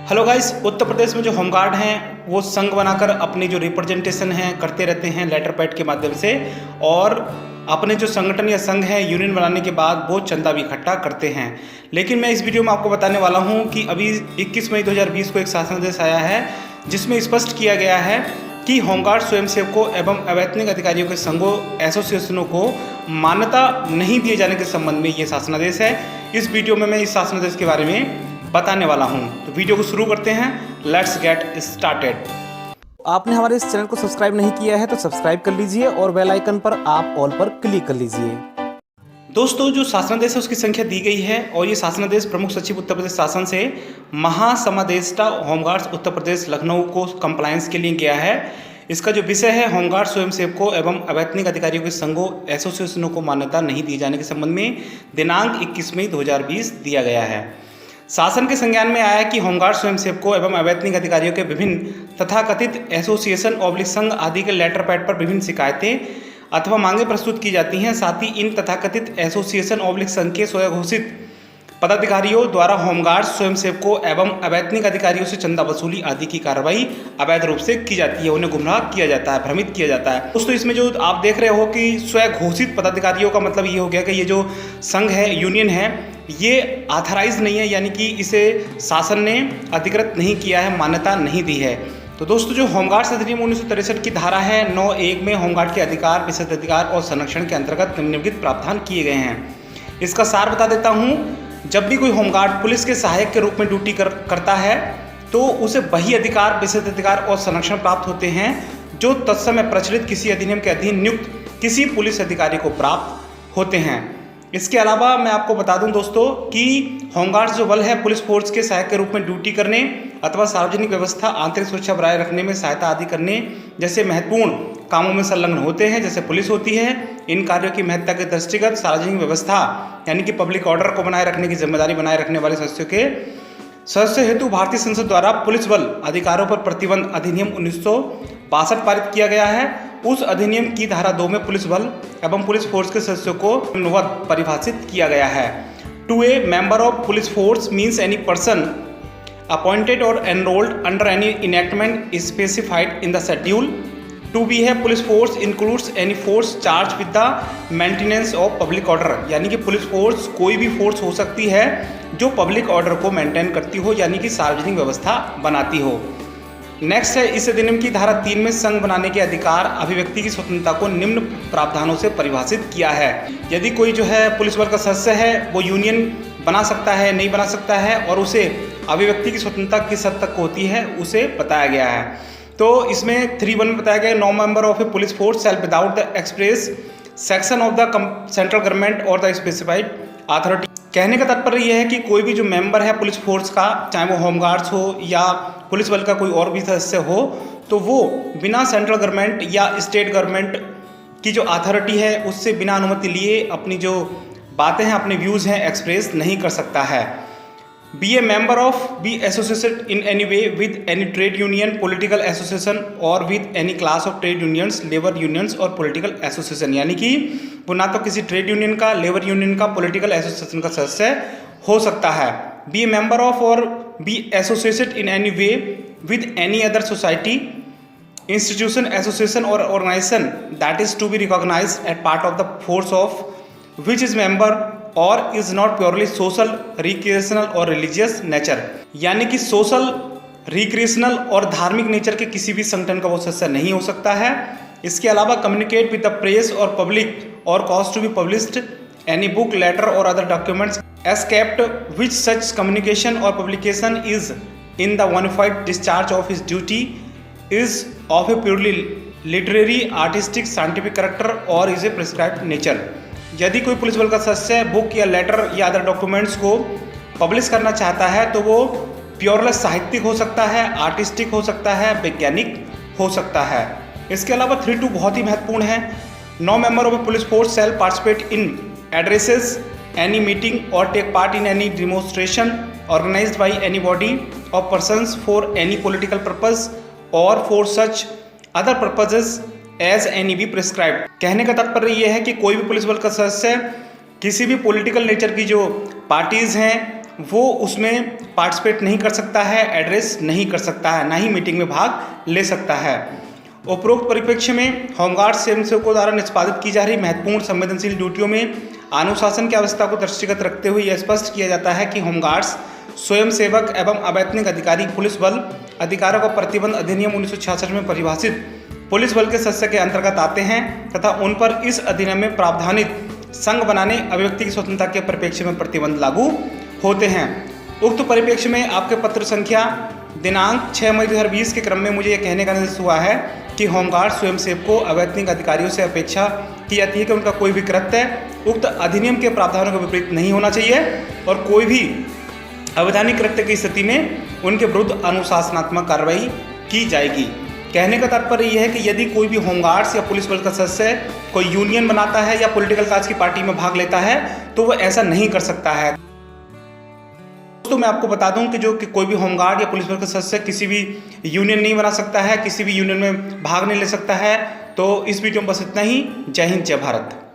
Hello guys, Uttar Pradesh में जो home guard हैं वो संघ बनाकर अपनी जो रिप्रेजेंटेशन है करते रहते हैं लेटर पैड के माध्यम से। और अपने जो संगठन या संघ है यूनियन बनाने के बाद वो चंदा भी इकट्ठा करते हैं। लेकिन मैं इस वीडियो में आपको बताने वाला हूं कि अभी 21 मई 2020 को एक शासनादेश आया है जिसमें स्पष्ट किया गया है कि होमगार्ड स्वयंसेवकों एवं अवैतनिक अधिकारियों के संघों एसोसिएशनों को मान्यता नहीं दिए जाने के संबंध में ये शासनादेश है। इस वीडियो में मैं इस शासनादेश के बारे में बताने वाला हूं, तो वीडियो को शुरू करते हैं। Let's get started. आपने हमारे इस चैनल को सब्सक्राइब नहीं किया है तो सब्सक्राइब कर लीजिए और बेल आइकन पर आप ऑल पर क्लिक कर लीजिए। दोस्तों, जो शासनादेश है उसकी संख्या दी गई है और ये शासनादेश प्रमुख सचिव उत्तर प्रदेश शासन से महासमादेष्टा होमगार्ड्स उत्तर प्रदेश लखनऊ को कंप्लायंस के लिए गया है। इसका जो विषय है होमगार्ड स्वयंसेवकों एवं अवैतनिक अधिकारियों के संघों एसोसिएशनों को मान्यता नहीं दिए जाने के संबंध में दिनांक 21 मई 2020 दिया गया है। शासन के संज्ञान में आया कि होमगार्ड स्वयंसेवकों एवं अवैतनिक अधिकारियों के विभिन्न तथाकथित एसोसिएशन ऑब्लिक संघ आदि के लेटर पैड पर विभिन्न शिकायतें अथवा मांगे प्रस्तुत की जाती हैं। साथ ही इन तथाकथित एसोसिएशन ऑब्लिक संघ के स्वयंघोषित पदाधिकारियों द्वारा होमगार्ड स्वयंसेवकों एवं अवैतनिक अधिकारियों से चंदा वसूली आदि की कार्रवाई अवैध रूप से की जाती है, उन्हें गुमराह किया जाता है, भ्रमित किया जाता है। दोस्तों, इसमें जो आप देख रहे हो कि स्वयंघोषित पदाधिकारियों का मतलब ये हो गया कि ये जो संघ है, यूनियन है, ये ऑथराइज नहीं है, यानी कि इसे शासन ने अधिकृत नहीं किया है, मान्यता नहीं दी है। तो दोस्तों, जो होमगार्ड्स अधिनियम 1963 की धारा है 9(1) में होमगार्ड के अधिकार, विशेषाधिकार और संरक्षण के अंतर्गत निम्नलिखित प्रावधान किए गए हैं। इसका सार बता देता हूँ। जब भी कोई होमगार्ड पुलिस के सहायक के रूप में ड्यूटी करता है तो उसे वही अधिकार, विशेषाधिकार और संरक्षण प्राप्त होते हैं जो तत्समय प्रचलित किसी अधिनियम के अधीन नियुक्त किसी पुलिस अधिकारी को प्राप्त होते हैं। इसके अलावा मैं आपको बता दूं दोस्तों कि होमगार्ड्स जो बल है पुलिस फोर्स के सहायक के रूप में ड्यूटी करने अथवा सार्वजनिक व्यवस्था, आंतरिक सुरक्षा बनाए रखने में सहायता आदि करने जैसे महत्वपूर्ण कामों में संलग्न होते हैं, जैसे पुलिस होती है। इन कार्यों की महत्ता के दृष्टिगत सार्वजनिक व्यवस्था यानी कि पब्लिक ऑर्डर को बनाए रखने की जिम्मेदारी बनाए रखने वाले सदस्यों हेतु भारतीय संसद द्वारा पुलिस बल अधिकारों पर प्रतिबंध अधिनियम 1962 पारित किया गया है। उस अधिनियम की धारा 2 में पुलिस बल एवं पुलिस फोर्स के सदस्यों को निम्नवत परिभाषित किया गया है। To a member of police force means any person appointed और enrolled under any enactment specified in the schedule to be है police force includes any force charge with the maintenance of public order, यानी कि police force कोई भी force हो सकती है जो पब्लिक ऑर्डर को मेंटेन करती हो, यानी कि सार्वजनिक व्यवस्था बनाती हो। नेक्स्ट है, इस अधिनियम की धारा 3 में संघ बनाने के अधिकार, अभिव्यक्ति की स्वतंत्रता को निम्न प्रावधानों से परिभाषित किया है। यदि कोई जो है पुलिस बल का सदस्य है वो यूनियन बना सकता है, नहीं बना सकता है, और उसे अभिव्यक्ति की स्वतंत्रता किस हद तक होती है उसे बताया गया है। तो इसमें 3(1) में बताया गया, no member of a police force shall without the express section of the central government और द स्पेसिफाइड अथॉरिटी। कहने का तात्पर्य यह है कि कोई भी जो मेंबर है पुलिस फोर्स का, चाहे वो होमगार्ड्स हो या पुलिस बल का कोई और भी सदस्य हो, तो वो बिना सेंट्रल गवर्नमेंट या स्टेट गवर्नमेंट की जो अथॉरिटी है उससे बिना अनुमति लिए अपनी जो बातें हैं, अपने व्यूज़ हैं, एक्सप्रेस नहीं कर सकता है। Be a member of be associated in any way with any trade union, political association और with any class of trade unions, labour unions और पॉलिटिकल एसोसिएशन, यानी कि वो ना तो किसी ट्रेड यूनियन का, लेबर यूनियन का, पॉलिटिकल एसोसिएशन का सदस्य हो सकता है। बी ए मेंबर ऑफ और be associated in any way with any other society, institution, association और organisation that is to be recognised at part of the force of which is member और is not purely social, recreational और religious nature, यानी कि social, recreational और धार्मिक nature के किसी भी संगठन का वो सदस्य नहीं हो सकता है। इसके अलावा कम्युनिकेट विद द प्रेस और पब्लिक और cause to be published any book, letter और other documents except which such communication और publication is in the bona fide discharge of his duty is of a purely literary, artistic, scientific character और is a prescribed nature. यदि कोई police बल का सदस्य book या letter या other documents को पब्लिश करना चाहता है तो वो प्योरलेस साहित्यिक हो सकता है, आर्टिस्टिक हो सकता है, वैज्ञानिक हो सकता है। इसके अलावा 3(2) बहुत ही महत्वपूर्ण है। No member of a police force shall participate in addresses any meeting और take part in any demonstration organised by any body और persons for any political purpose और for such other purposes as any be prescribed. कहने का तात्पर्य यह है कि कोई भी पुलिस बल का सदस्य किसी भी पॉलिटिकल नेचर की जो पार्टीज़ हैं वो उसमें पार्टिसिपेट नहीं कर सकता है, एड्रेस नहीं कर सकता है, ना ही मीटिंग में भाग ले सकता है। उपरोक्त परिप्रेक्ष्य में होमगार्ड स्वयंसेवकों द्वारा निष्पादित की जा रही महत्वपूर्ण संवेदनशील ड्यूटियों में अनुशासन की आवश्यकता को दृष्टिगत रखते हुए यह स्पष्ट किया जाता है कि होमगार्ड्स स्वयंसेवक एवं अवैतनिक अधिकारी पुलिस बल अधिकारों का प्रतिबंध अधिनियम 1966 में परिभाषित पुलिस बल के सदस्य के अंतर्गत आते हैं तथा उन पर इस अधिनियम में प्रावधानित संघ बनाने अभिव्यक्ति की स्वतंत्रता के परिप्रेक्ष्य में प्रतिबंध लागू होते हैं। उक्त परिप्रेक्ष्य में आपके पत्र संख्या दिनांक 6 मई 2020 के क्रम में मुझे यह कहने का निर्देश हुआ है कि होमगार्ड स्वयंसेवकों अवैतनिक अधिकारियों से अपेक्षा की जाती है कि उनका कोई भी कृत्य उक्त अधिनियम के प्रावधानों के विपरीत नहीं होना चाहिए और कोई भी अवैधानिक कृत्य की स्थिति में उनके विरुद्ध अनुशासनात्मक कार्रवाई की जाएगी। कहने का तात्पर्य यह है कि यदि कोई भी होमगार्ड्स या पुलिस बल का सदस्य कोई यूनियन बनाता है या पॉलिटिकल काज की पार्टी में भाग लेता है तो वह ऐसा नहीं कर सकता है। दोस्तों मैं आपको बता दूं कि कोई भी होमगार्ड या पुलिस बल का सदस्य किसी भी यूनियन नहीं बना सकता है, किसी भी यूनियन में भाग नहीं ले सकता है। तो इस वीडियो में बस इतना ही। जय हिंद, जय भारत।